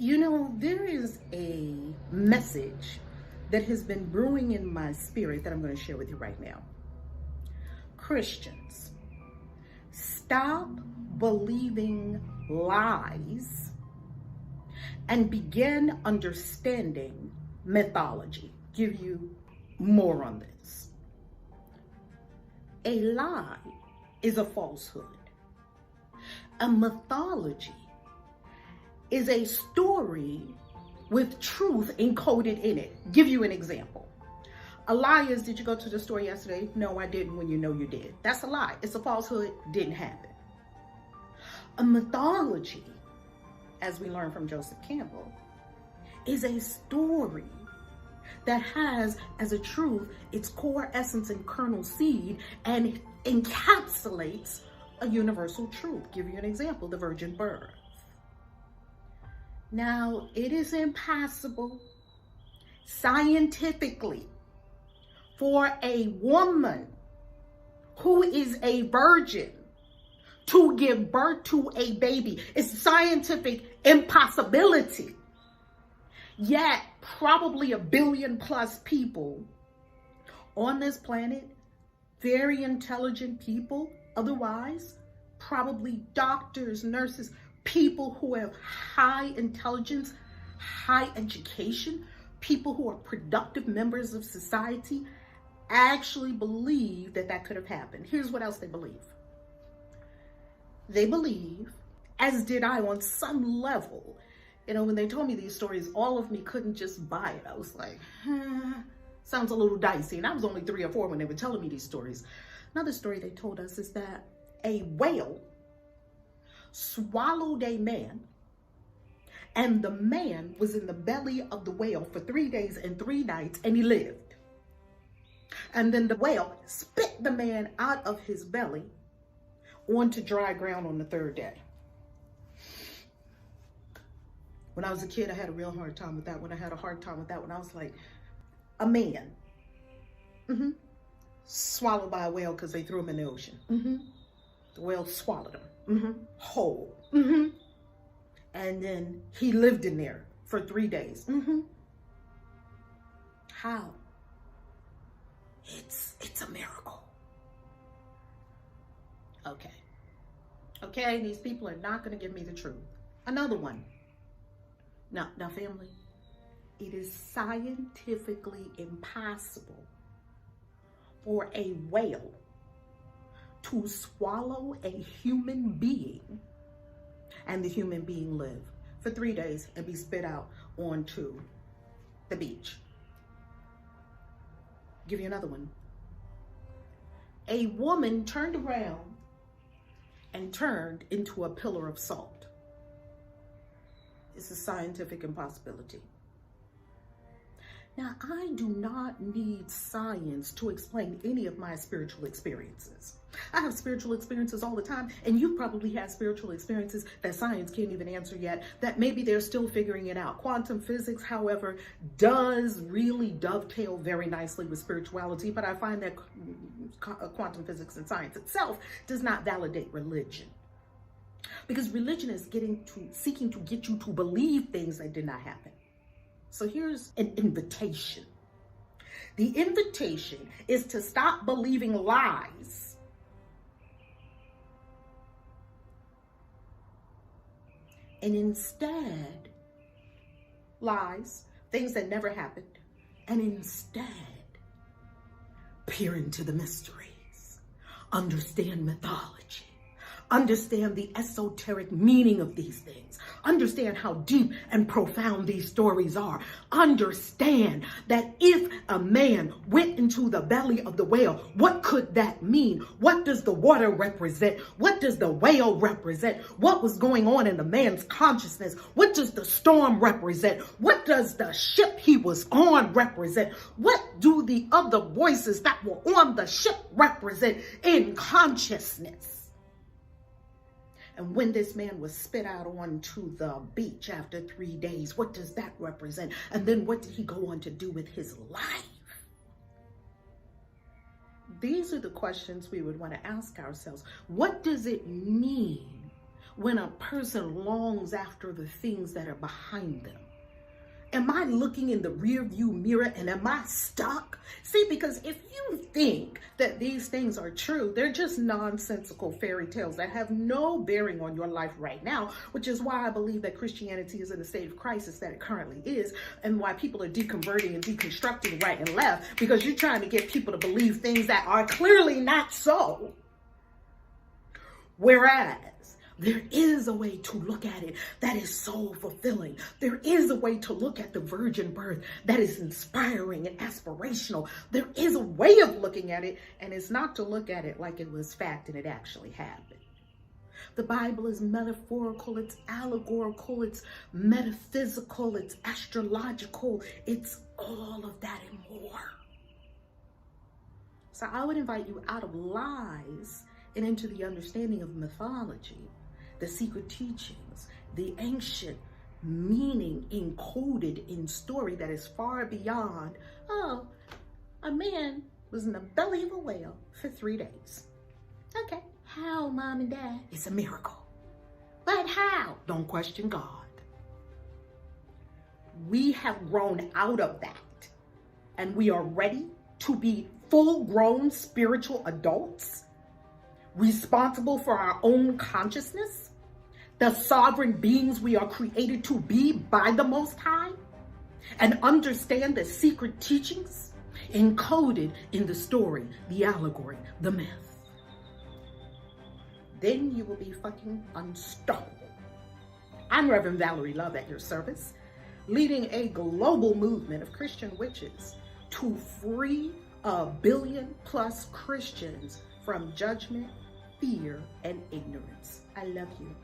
You know, there is a message that has been brewing in my spirit that I'm going to share with you right now. Christians, stop believing lies and begin understanding mythology. Give you more on this. A lie is a falsehood. A mythology is a story with truth encoded in it. Give you an example. A lie is, did you go to the store yesterday? No, I didn't, when you know you did. That's a lie. It's a falsehood. Didn't happen. A mythology, as we learn from Joseph Campbell, is a story that has as a truth its core essence and kernel seed and encapsulates a universal truth. Give you an example, the virgin birth. Now, it is impossible scientifically for a woman who is a virgin to give birth to a baby. It's scientific impossibility. Yet, probably 1 billion plus people on this planet, very intelligent people, otherwise, probably doctors, nurses, people who have high intelligence, high education, people who are productive members of society, actually believe that that could have happened. Here's what else they believe. They believe, as did I on some level, you know, when they told me these stories, all of me couldn't just buy it. I was like, sounds a little dicey. And I was only 3 or 4 when they were telling me these stories. Another story they told us is that a whale swallowed a man, and the man was in the belly of the whale for 3 days and 3 nights, and he lived. And then the whale spit the man out of his belly onto dry ground on the 3rd day. When I was a kid, I had a real hard time with that one. I had a hard time with that one. I was like, a man swallowed by a whale because they threw him in the ocean. The whale swallowed him whole. And then he lived in there for 3 days. How? It's a miracle. Okay, these people are not going to give me the truth. Another one. Now family, it is scientifically impossible for a whale to swallow a human being and the human being live for 3 days and be spit out onto the beach. Give you another one. A woman turned around and turned into a pillar of salt. It's a scientific impossibility. Now, I do not need science to explain any of my spiritual experiences. I have spiritual experiences all the time, and you probably have spiritual experiences that science can't even answer yet, that maybe they're still figuring it out. Quantum physics, however, does really dovetail very nicely with spirituality, but I find that quantum physics and science itself does not validate religion. Because religion is seeking to get you to believe things that did not happen. So here's an invitation. The invitation is to stop believing lies and instead, lies, things that never happened, and instead peer into the mysteries, understand mythology, understand the esoteric meaning of these things. Understand how deep and profound these stories are. Understand that if a man went into the belly of the whale, what could that mean? What does the water represent? What does the whale represent? What was going on in the man's consciousness? What does the storm represent? What does the ship he was on represent? What do the other voices that were on the ship represent in consciousness? And when this man was spit out onto the beach after 3 days, what does that represent? And then what did he go on to do with his life? These are the questions we would want to ask ourselves. What does it mean when a person longs after the things that are behind them? Am I looking in the rear view mirror and am I stuck? See, because if you think that these things are true, they're just nonsensical fairy tales that have no bearing on your life right now, which is why I believe that Christianity is in the state of crisis that it currently is, and why people are deconverting and deconstructing right and left, because you're trying to get people to believe things that are clearly not so. Whereas there is a way to look at it that is so fulfilling. There is a way to look at the virgin birth that is inspiring and aspirational. There is a way of looking at it, and it's not to look at it like it was fact and it actually happened. The Bible is metaphorical, it's allegorical, it's metaphysical, it's astrological, it's all of that and more. So I would invite you out of lies and into the understanding of mythology, the secret teachings, the ancient meaning encoded in story that is far beyond, oh, a man was in the belly of a whale for 3 days. Okay, how, mom and dad? It's a miracle. But how? Don't question God. We have grown out of that, and we are ready to be full-grown spiritual adults, responsible for our own consciousness, the sovereign beings we are created to be by the Most High, and understand the secret teachings encoded in the story, the allegory, the myth. Then you will be fucking unstoppable. I'm Reverend Valerie Love at your service, leading a global movement of Christian witches to free 1 billion+ Christians from judgment, fear, and ignorance. I love you.